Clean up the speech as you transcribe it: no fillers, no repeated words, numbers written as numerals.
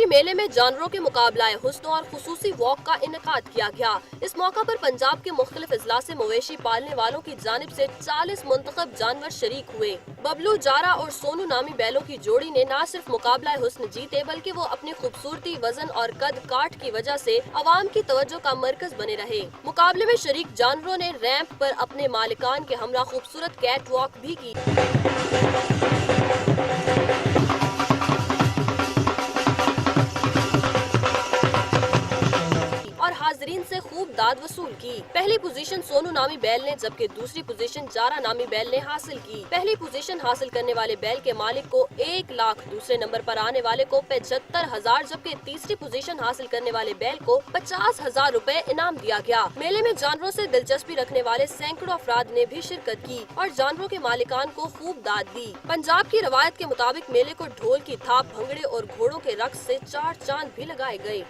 मेले में जानवरों के मुकाबला हुस्न और खुसूसी वॉक का इनेकाद किया गया। इस मौका पर पंजाब के मुख्तलिफ अजला से मवेशी पालने वालों की जानिब से 40 मुंतखब जानवर शरीक हुए। बबलू, जारा और सोनू नामी बैलों की जोड़ी ने न सिर्फ मुकाबला हुस्न जीते बल्कि वो अपनी खूबसूरती, वजन और कद काट की वजह से अवाम की तवज्जो का मरकज बने रहे। मुकाबले में शरीक जानवरों ने रैंप पर अपने मालिकान के हमरा खूबसूरत कैट वॉक भी की और हाजरीन से खूब दाद वसूल की। पहली पोजीशन सोनू नामी बैल ने जबकि दूसरी पोजीशन जारा नामी बैल ने हासिल की। पहली पोजीशन हासिल करने वाले बैल के मालिक को 1 लाख, दूसरे नंबर पर आने वाले को 75,000 जबकि तीसरी पोजीशन हासिल करने वाले बैल को 50,000 रुपए इनाम दिया गया। मेले में जानवरों से दिलचस्पी रखने वाले सैकड़ों अफराद ने भी शिरकत की और जानवरों के मालिकान को खूब दाद दी। पंजाब की रवायत के मुताबिक मेले को ढोल की थाप, भंगड़े और घोड़ों के रक्स से 4 चांद भी लगाए गए।